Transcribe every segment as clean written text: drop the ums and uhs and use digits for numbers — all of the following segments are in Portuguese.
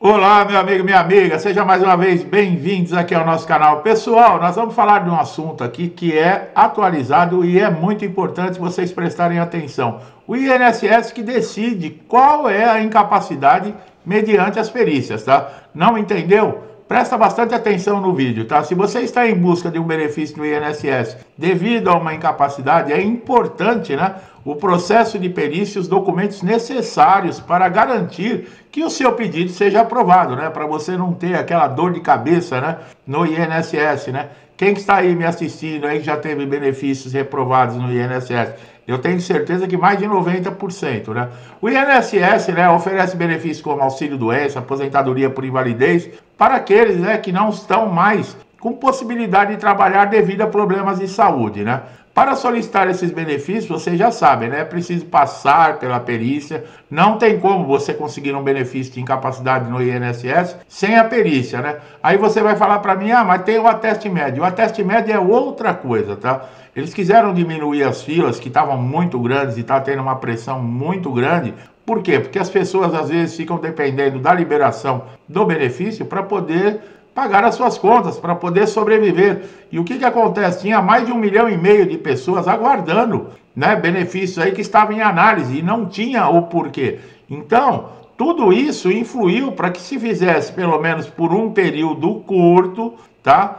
Olá, meu amigo, minha amiga, seja mais uma vez bem-vindos aqui ao nosso canal. Pessoal, nós vamos falar de um assunto aqui que é atualizado e é muito importante vocês prestarem atenção. O INSS que decide qual é a incapacidade mediante as perícias, tá? Não entendeu? Presta bastante atenção no vídeo, tá? Se você está em busca de um benefício no INSS devido a uma incapacidade, é importante, né, o processo de perícia e os documentos necessários para garantir que o seu pedido seja aprovado, né? Para você não ter aquela dor de cabeça, né, no INSS, né? Quem que está aí me assistindo aí que já teve benefícios reprovados no INSS? Eu tenho certeza que mais de 90%, né? O INSS, né, oferece benefícios como auxílio-doença, aposentadoria por invalidez, para aqueles, né, que não estão mais com possibilidade de trabalhar devido a problemas de saúde, né? Para solicitar esses benefícios, vocês já sabem, né? É preciso passar pela perícia. Não tem como você conseguir um benefício de incapacidade no INSS sem a perícia, né? Aí você vai falar para mim, mas tem o ateste médio. O ateste médio é outra coisa, tá? Eles quiseram diminuir as filas, que estavam muito grandes e está tendo uma pressão muito grande. Por quê? Porque as pessoas às vezes ficam dependendo da liberação do benefício para poder pagar as suas contas, para poder sobreviver. E o que acontece? Tinha mais de 1,5 milhão de pessoas aguardando, né, benefícios aí que estavam em análise e não tinha o porquê. Então, tudo isso influiu para que se fizesse, pelo menos por um período curto, tá,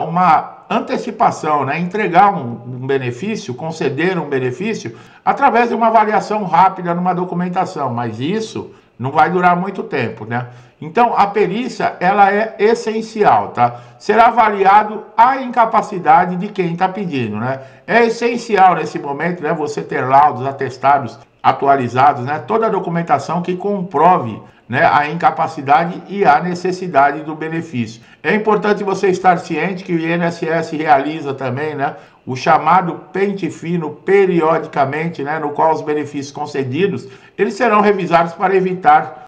uma antecipação, né, entregar um benefício, conceder um benefício através de uma avaliação rápida numa documentação, mas isso não vai durar muito tempo, né? Então, a perícia, ela é essencial, tá? Será avaliado a incapacidade de quem está pedindo, né? É essencial nesse momento, né, você ter laudos, atestados atualizados, né? Toda a documentação que comprove, né, a incapacidade e a necessidade do benefício. É importante você estar ciente que o INSS realiza também, né, o chamado pente fino periodicamente, né, no qual os benefícios concedidos, eles serão revisados para evitar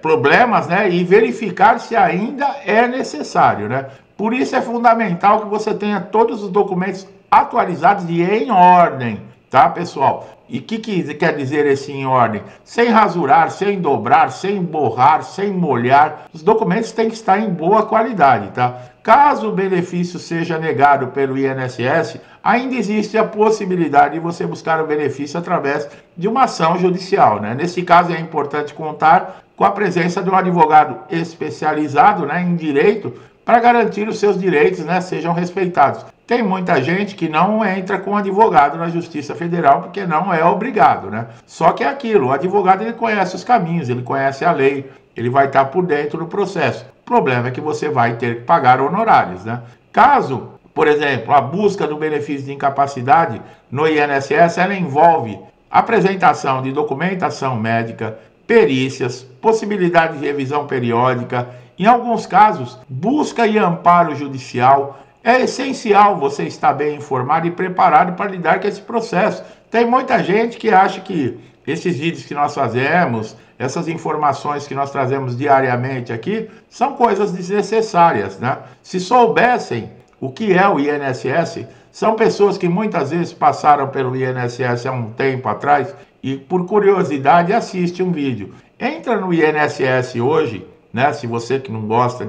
problemas, né, e verificar se ainda é necessário, né? Por isso é fundamental que você tenha todos os documentos atualizados e em ordem, tá, pessoal? E o que quer dizer esse em ordem? Sem rasurar, sem dobrar, sem borrar, sem molhar. Os documentos têm que estar em boa qualidade, tá? Caso o benefício seja negado pelo INSS, ainda existe a possibilidade de você buscar o benefício através de uma ação judicial, né? Nesse caso é importante contar com a presença de um advogado especializado, né, em direito para garantir os seus direitos, né, sejam respeitados. Tem muita gente que não entra com advogado na Justiça Federal porque não é obrigado, né? Só que é aquilo, o advogado ele conhece os caminhos, ele conhece a lei, ele vai estar por dentro do processo. O problema é que você vai ter que pagar honorários, né? Caso, por exemplo, a busca do benefício de incapacidade no INSS, ela envolve apresentação de documentação médica, perícias, possibilidade de revisão periódica, em alguns casos, busca e amparo judicial. É essencial você estar bem informado e preparado para lidar com esse processo. Tem muita gente que acha que esses vídeos que nós fazemos, essas informações que nós trazemos diariamente aqui, são coisas desnecessárias, né? Se soubessem o que é o INSS, são pessoas que muitas vezes passaram pelo INSS há um tempo atrás e por curiosidade assiste um vídeo. Entra no INSS hoje, né? Se você que não gosta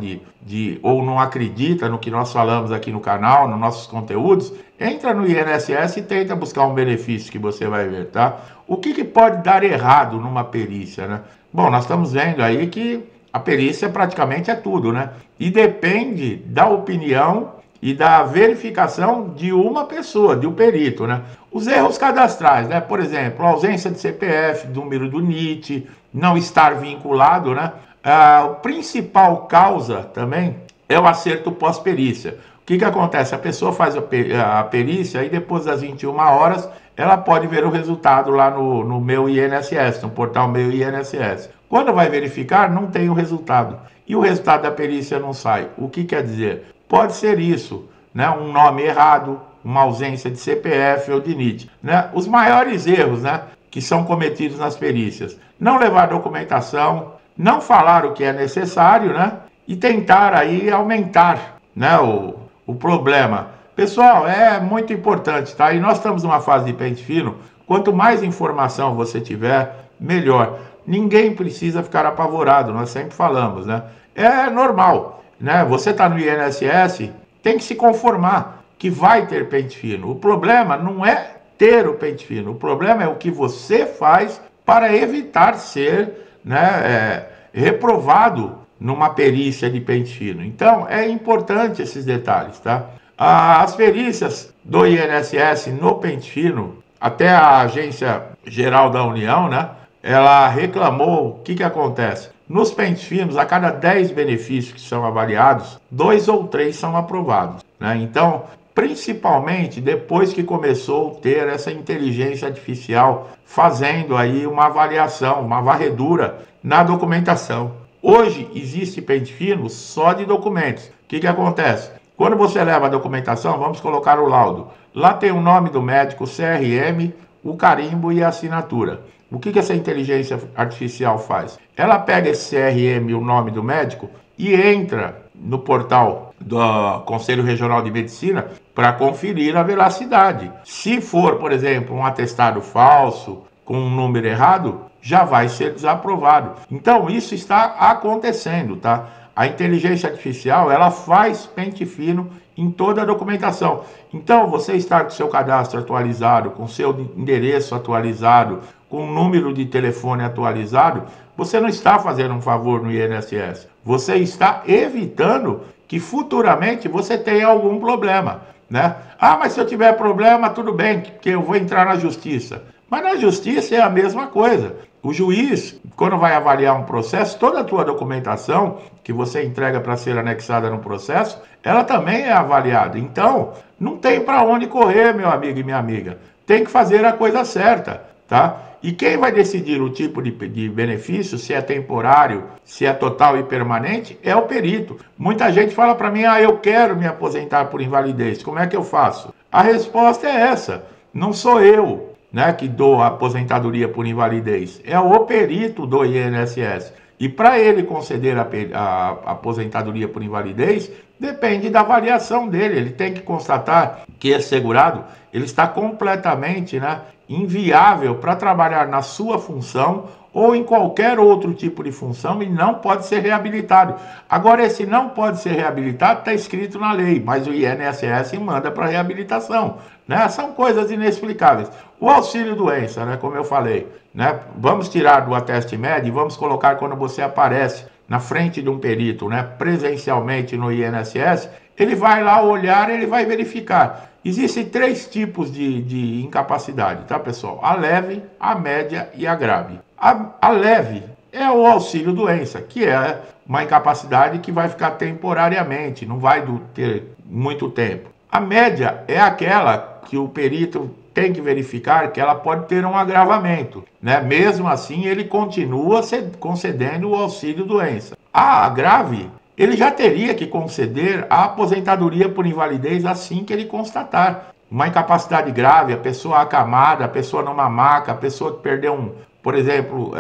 ou não acredita no que nós falamos aqui no canal, nos nossos conteúdos, entra no INSS e tenta buscar um benefício que você vai ver, tá? O que pode dar errado numa perícia, né? Bom, nós estamos vendo aí que a perícia praticamente é tudo, né? E depende da opinião e da verificação de uma pessoa, de um perito, né? Os erros cadastrais, né? Por exemplo, ausência de CPF, número do NIT, não estar vinculado, né? A principal causa também é o acerto pós-perícia. O que acontece? A pessoa faz a perícia e depois das 21 horas ela pode ver o resultado lá no meu INSS, no portal meu INSS. Quando vai verificar, não tem o resultado. E o resultado da perícia não sai. O que quer dizer? Pode ser isso, né? Um nome errado, uma ausência de CPF ou de NIT, né? Os maiores erros, né, que são cometidos nas perícias: não levar documentação, não falar o que é necessário, né? E tentar aí aumentar, né, o problema. Pessoal, é muito importante, tá? E nós estamos numa fase de pente fino. Quanto mais informação você tiver, melhor. ninguém precisa ficar apavorado, nós sempre falamos, né? É normal, né? Você está no INSS, tem que se conformar que vai ter pente fino. O problema não é ter o pente fino, o problema é o que você faz para evitar ser, né, reprovado numa perícia de pente fino. Então, é importante esses detalhes, tá? As perícias do INSS no pente fino, até a Agência Geral da União, né, ela reclamou. O que acontece? Nos pentes finos, a cada 10 benefícios que são avaliados, 2 ou 3 são aprovados, né? Então, principalmente depois que começou a ter essa inteligência artificial fazendo aí uma avaliação, uma varredura na documentação. Hoje existe pente fino só de documentos. O que acontece? Quando você leva a documentação, vamos colocar o laudo. Lá tem o nome do médico, o CRM, o carimbo e a assinatura. O que essa inteligência artificial faz? Ela pega esse CRM e o nome do médico e entra no portal do Conselho Regional de Medicina para conferir a veracidade. Se for, por exemplo, um atestado falso com um número errado, já vai ser desaprovado. Então, isso está acontecendo, tá? A inteligência artificial, ela faz pente fino em toda a documentação. Então, você está com seu cadastro atualizado, com seu endereço atualizado, com o número de telefone atualizado, você não está fazendo um favor no INSS. Você está evitando que futuramente você tenha algum problema, né? Ah, mas se eu tiver problema, tudo bem, que eu vou entrar na justiça. Mas na justiça é a mesma coisa. O juiz, quando vai avaliar um processo, toda a tua documentação que você entrega para ser anexada no processo, ela também é avaliada. Então, não tem para onde correr, meu amigo e minha amiga. Tem que fazer a coisa certa, tá? E quem vai decidir o tipo de benefício, se é temporário, se é total e permanente, é o perito. Muita gente fala para mim, eu quero me aposentar por invalidez, como é que eu faço? A resposta é essa, não sou eu, né, que dou a aposentadoria por invalidez, é o perito do INSS. E para ele conceder a aposentadoria por invalidez, depende da avaliação dele. Ele tem que constatar que esse segurado ele está completamente, né, inviável para trabalhar na sua função ou em qualquer outro tipo de função e não pode ser reabilitado. Agora, esse não pode ser reabilitado está escrito na lei, mas o INSS manda para reabilitação, né? São coisas inexplicáveis. O auxílio-doença, né, como eu falei, né, vamos tirar do ateste médio e vamos colocar quando você aparece na frente de um perito, né, presencialmente no INSS, ele vai lá olhar, ele vai verificar. Existem 3 tipos de incapacidade, tá, pessoal? A leve, a média e a grave. A leve é o auxílio-doença, que é uma incapacidade que vai ficar temporariamente, não vai ter muito tempo. A média é aquela que o perito tem que verificar que ela pode ter um agravamento, né? Mesmo assim, ele continua concedendo o auxílio-doença. A grave, ele já teria que conceder a aposentadoria por invalidez assim que ele constatar uma incapacidade grave, a pessoa acamada, a pessoa numa maca, a pessoa que perdeu por exemplo,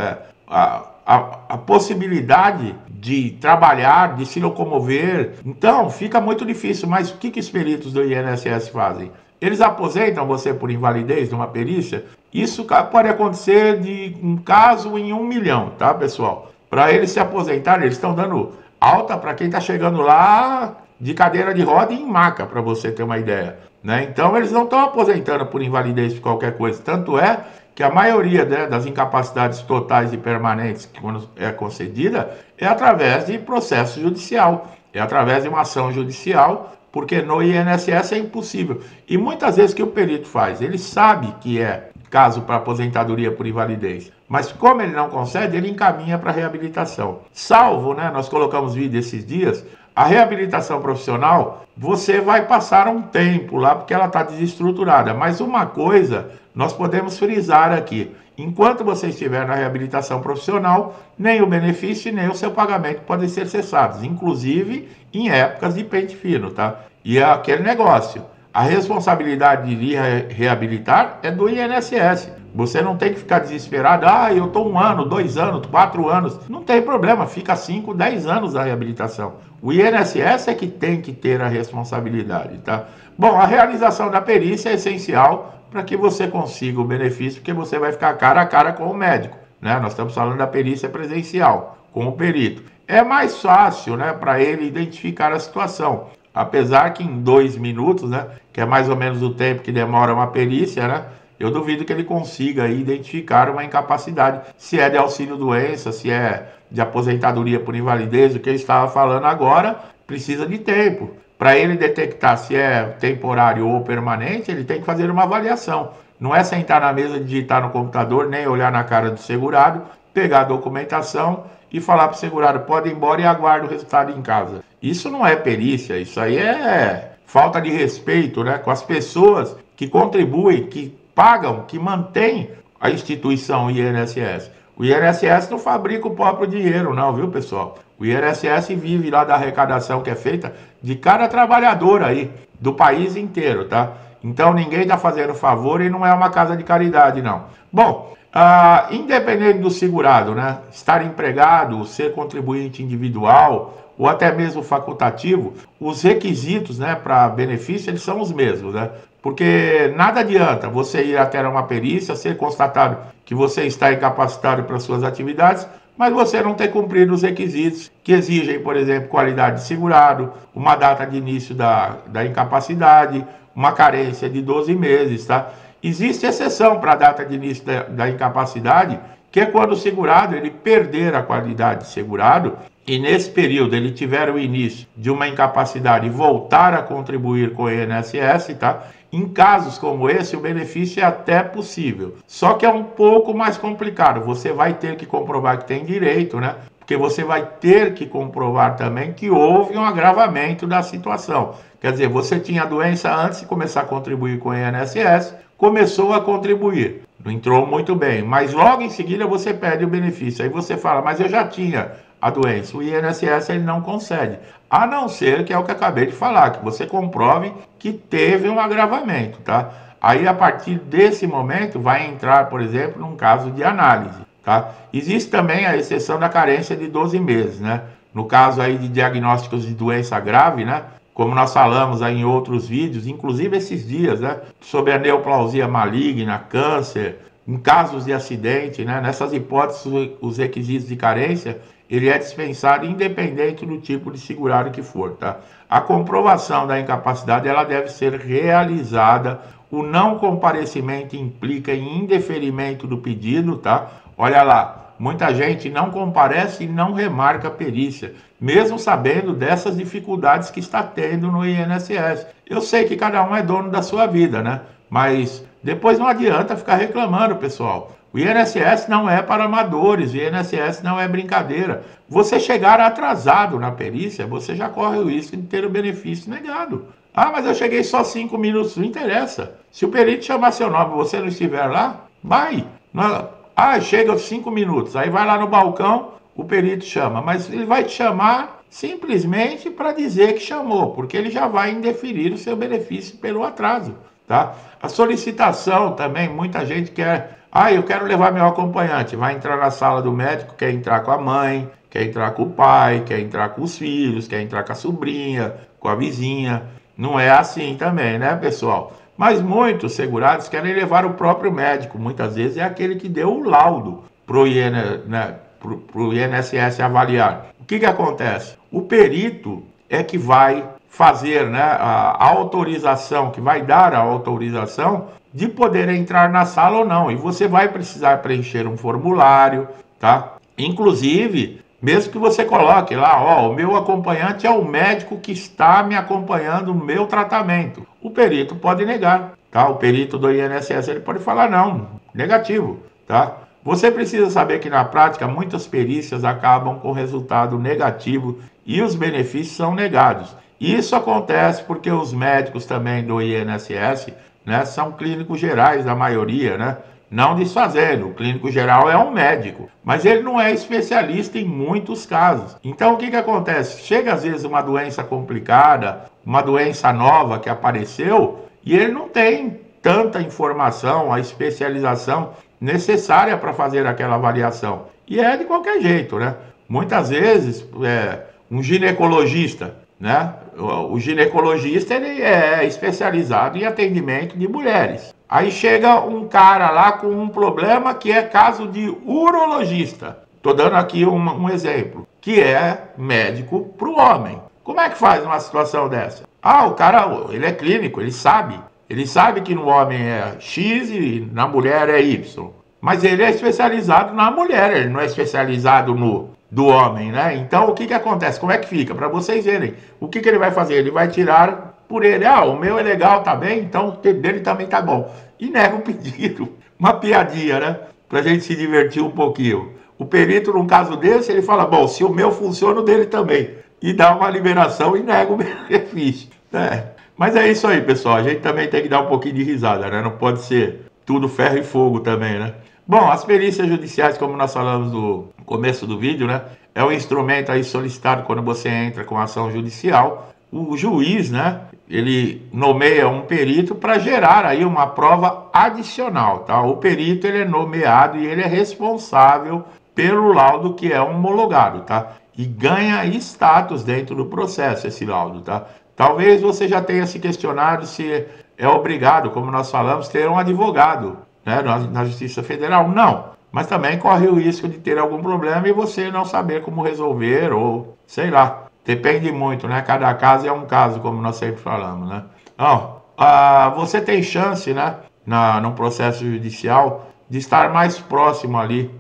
a possibilidade de trabalhar, de se locomover. Então, fica muito difícil. Mas o que os peritos do INSS fazem? Eles aposentam você por invalidez numa perícia. Isso pode acontecer de um caso em 1 milhão, tá, pessoal? Para eles se aposentarem, eles estão dando alta para quem está chegando lá de cadeira de roda e em maca, para você ter uma ideia, né? Então, eles não estão aposentando por invalidez por qualquer coisa. Tanto é que a maioria, né, das incapacidades totais e permanentes que quando é concedida é através de processo judicial, é através de uma ação judicial, porque no INSS é impossível. E muitas vezes o que o perito faz? Ele sabe que é caso para aposentadoria por invalidez, mas como ele não concede, ele encaminha para reabilitação. Salvo, né, nós colocamos vídeo esses dias, a reabilitação profissional, você vai passar um tempo lá porque ela está desestruturada. Mas uma coisa nós podemos frisar aqui: enquanto você estiver na reabilitação profissional, nem o benefício nem o seu pagamento podem ser cessados, inclusive em épocas de pente fino, tá? E é aquele negócio, a responsabilidade de reabilitar é do INSS. Você não tem que ficar desesperado, eu estou 1 ano, 2 anos, 4 anos. Não tem problema, fica 5, 10 anos da reabilitação. O INSS é que tem que ter a responsabilidade, tá? Bom, a realização da perícia é essencial para que você consiga o benefício, porque você vai ficar cara a cara com o médico. né? Nós estamos falando da perícia presencial, com o perito. É mais fácil, né, para ele identificar a situação. Apesar que em 2 minutos, né, que é mais ou menos o tempo que demora uma perícia, né, eu duvido que ele consiga aí identificar uma incapacidade, se é de auxílio-doença, se é de aposentadoria por invalidez, o que ele estava falando agora, precisa de tempo. Para ele detectar se é temporário ou permanente, ele tem que fazer uma avaliação. Não é sentar na mesa, digitar no computador, nem olhar na cara do segurado, pegar a documentação e falar para o segurado, pode ir embora e aguarde o resultado em casa. Isso não é perícia, isso aí é falta de respeito, né, com as pessoas que contribuem, que pagam, que mantêm a instituição INSS. O INSS não fabrica o próprio dinheiro não, viu, pessoal? O INSS vive lá da arrecadação que é feita de cada trabalhador aí, do país inteiro, tá? Então ninguém está fazendo favor e não é uma casa de caridade, não. Bom, independente do segurado, né, estar empregado, ser contribuinte individual ou até mesmo facultativo, os requisitos, né, para benefício eles são os mesmos, né? Porque nada adianta você ir até uma perícia, ser constatado que você está incapacitado para suas atividades, mas você não ter cumprido os requisitos que exigem, por exemplo, qualidade de segurado, uma data de início da incapacidade, uma carência de 12 meses, tá? Existe exceção para a data de início da incapacidade, que é quando o segurado ele perder a qualidade de segurado e nesse período ele tiver o início de uma incapacidade e voltar a contribuir com o INSS, tá? Em casos como esse, o benefício é até possível. Só que é um pouco mais complicado. Você vai ter que comprovar que tem direito, né? Porque você vai ter que comprovar também que houve um agravamento da situação. Quer dizer, você tinha a doença antes de começar a contribuir com o INSS, começou a contribuir. Não entrou muito bem, mas logo em seguida você pede o benefício. Aí você fala, mas eu já tinha a doença. O INSS ele não concede, a não ser que é o que eu acabei de falar, que você comprove que teve um agravamento, tá? Aí a partir desse momento vai entrar, por exemplo, num caso de análise, tá? Existe também a exceção da carência de 12 meses, né? No caso aí de diagnósticos de doença grave, né? Como nós falamos aí em outros vídeos, inclusive esses dias, né? Sobre a neoplausia maligna, câncer, em casos de acidente, né? Nessas hipóteses, os requisitos de carência, ele é dispensado independente do tipo de segurado que for, tá? A comprovação da incapacidade, ela deve ser realizada. O não comparecimento implica em indeferimento do pedido, tá? Olha lá, muita gente não comparece e não remarca a perícia, mesmo sabendo dessas dificuldades que está tendo no INSS. Eu sei que cada um é dono da sua vida, né? Mas depois não adianta ficar reclamando, pessoal. O INSS não é para amadores, o INSS não é brincadeira. Você chegar atrasado na perícia, você já corre o risco de ter o benefício negado. Ah, mas eu cheguei só 5 minutos, não interessa. Se o perito chamar seu nome e você não estiver lá, vai. Ah, chega 5 minutos, aí vai lá no balcão, o perito chama. Mas ele vai te chamar simplesmente para dizer que chamou, porque ele já vai indeferir o seu benefício pelo atraso, tá? A solicitação também, muita gente quer... Ah, eu quero levar meu acompanhante. Vai entrar na sala do médico, quer entrar com a mãe, quer entrar com o pai, quer entrar com os filhos, quer entrar com a sobrinha, com a vizinha. Não é assim também, né, pessoal? Mas muitos segurados querem levar o próprio médico. Muitas vezes é aquele que deu o laudo para o INSS avaliar. O que acontece? O perito é que vai fazer, né, a autorização, que vai dar a autorização de poder entrar na sala ou não. E você vai precisar preencher um formulário, tá? Inclusive, mesmo que você coloque lá, ó, o meu acompanhante é o médico que está me acompanhando no meu tratamento. O perito pode negar, tá? O perito do INSS, ele pode falar não, negativo, tá? Você precisa saber que na prática muitas perícias acabam com resultado negativo e os benefícios são negados. Isso acontece porque os médicos também do INSS, né, são clínicos gerais, a maioria, né? Não desfazendo, o clínico geral é um médico, mas ele não é especialista em muitos casos. Então o que acontece? Chega às vezes uma doença complicada, uma doença nova que apareceu, e ele não tem tanta informação, a especialização necessária para fazer aquela avaliação. E é de qualquer jeito, né? Muitas vezes, um ginecologista, né? O ginecologista ele é especializado em atendimento de mulheres. Aí chega um cara lá com um problema que é caso de urologista. Estou dando aqui um exemplo, que é médico para o homem. Como é que faz uma situação dessa? Ah, o cara, ele é clínico, ele sabe. Ele sabe que no homem é X e na mulher é Y. Mas ele é especializado na mulher, ele não é especializado no do homem, né? Então, o que que acontece? Como é que fica? Para vocês verem. O que que ele vai fazer? Ele vai tirar por ele. Ah, o meu é legal, tá bem? Então, o dele também tá bom. E nega o pedido. Uma piadinha, né? Pra gente se divertir um pouquinho. O perito, num caso desse, ele fala, bom, se o meu funciona, o dele também. E dá uma liberação e nega o benefício. Mas é isso aí, pessoal. A gente também tem que dar um pouquinho de risada, né? Não pode ser tudo ferro e fogo também, né? Bom, as perícias judiciais, como nós falamos no começo do vídeo, né? É um instrumento aí solicitado quando você entra com ação judicial. O juiz, né? Ele nomeia um perito para gerar aí uma prova adicional, tá? O perito, ele é nomeado e ele é responsável pelo laudo que é homologado, tá? E ganha status dentro do processo esse laudo, tá? Talvez você já tenha se questionado se é obrigado, como nós falamos, ter um advogado, né, na Justiça Federal. Não, mas também corre o risco de ter algum problema e você não saber como resolver ou, sei lá, depende muito, né? Cada caso é um caso, como nós sempre falamos, né? Então, você tem chance, né, num processo judicial, de estar mais próximo ali,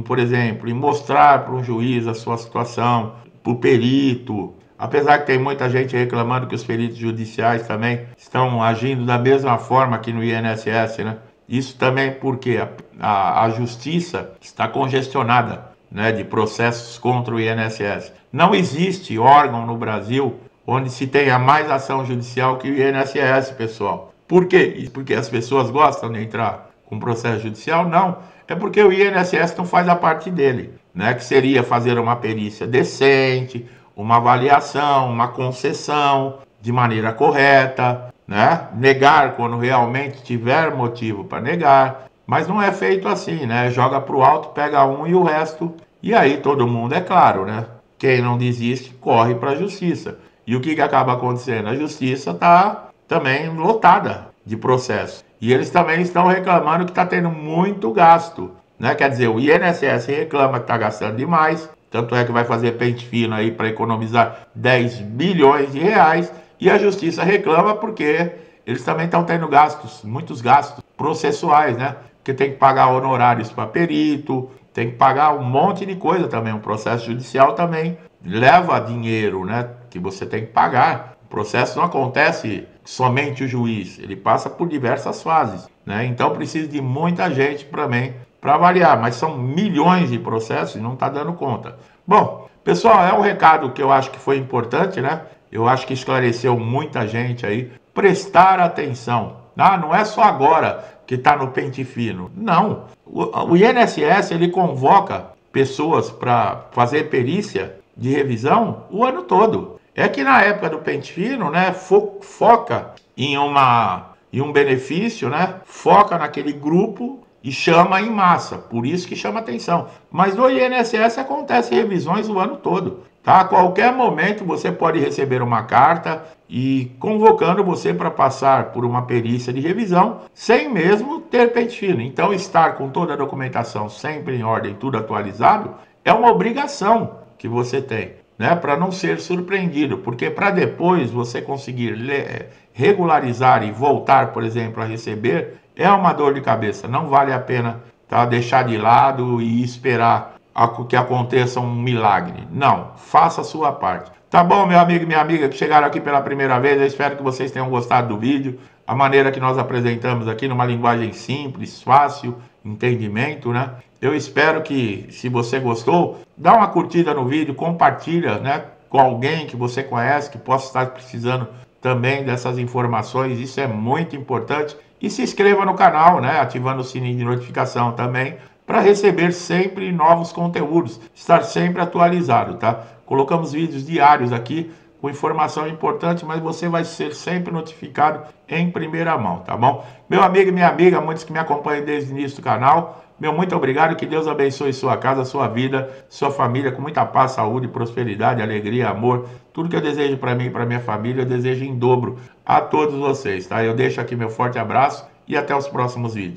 por exemplo, em mostrar para um juiz a sua situação, para o perito. Apesar que tem muita gente reclamando que os peritos judiciais também estão agindo da mesma forma aqui no INSS, né? Isso também porque a justiça está congestionada, né, de processos contra o INSS. Não existe órgão no Brasil onde se tenha mais ação judicial que o INSS, pessoal. Por quê? Porque as pessoas gostam de entrar com processo judicial? Não. É porque o INSS não faz a parte dele, né? Que seria fazer uma perícia decente, uma avaliação, uma concessão de maneira correta, né? Negar quando realmente tiver motivo para negar, mas não é feito assim, né? Joga para o alto, pega um e o resto, e aí todo mundo, é claro, né? Quem não desiste, corre para a justiça. E o que que acaba acontecendo? A justiça está também lotada de processo. E eles também estão reclamando que está tendo muito gasto, né? Quer dizer, o INSS reclama que está gastando demais, tanto é que vai fazer pente fino aí para economizar 10 bilhões de reais, e a justiça reclama porque eles também estão tendo gastos, muitos gastos processuais, né? Porque tem que pagar honorários para perito, tem que pagar um monte de coisa também. Um processo judicial também leva dinheiro, né? Que você tem que pagar. O processo não acontece somente o juiz, ele passa por diversas fases, né? Então precisa de muita gente também para avaliar, mas são milhões de processos e não está dando conta. Bom, pessoal, é um recado que eu acho que foi importante, né? Eu acho que esclareceu muita gente aí. Prestar atenção. Não é só agora que está no pente fino. Não. O INSS, ele convoca pessoas para fazer perícia de revisão o ano todo. É que na época do pente fino, né, foca em um benefício, né? Foca naquele grupo e chama em massa, por isso que chama atenção. Mas no INSS acontece revisões o ano todo, tá? A qualquer momento você pode receber uma carta e convocando você para passar por uma perícia de revisão, sem mesmo ter pente fino. Então, estar com toda a documentação sempre em ordem, tudo atualizado, é uma obrigação que você tem, né? Para não ser surpreendido, porque para depois você conseguir regularizar e voltar, por exemplo, a receber, é uma dor de cabeça. Não vale a pena, tá, deixar de lado e esperar que aconteça um milagre. Não, faça a sua parte. Tá bom, meu amigo e minha amiga que chegaram aqui pela primeira vez, eu espero que vocês tenham gostado do vídeo. A maneira que nós apresentamos aqui, numa linguagem simples, fácil, entendimento, né? Eu espero que, se você gostou, dá uma curtida no vídeo, compartilha, né, com alguém que você conhece, que possa estar precisando também dessas informações. Isso é muito importante. E se inscreva no canal, né, ativando o sininho de notificação também, para receber sempre novos conteúdos, estar sempre atualizado, tá? Colocamos vídeos diários aqui com informação importante, mas você vai ser sempre notificado em primeira mão, tá bom? Meu amigo e minha amiga, muitos que me acompanham desde o início do canal, meu muito obrigado, que Deus abençoe sua casa, sua vida, sua família, com muita paz, saúde, prosperidade, alegria, amor. Tudo que eu desejo para mim e para minha família, eu desejo em dobro a todos vocês, tá? Eu deixo aqui meu forte abraço e até os próximos vídeos.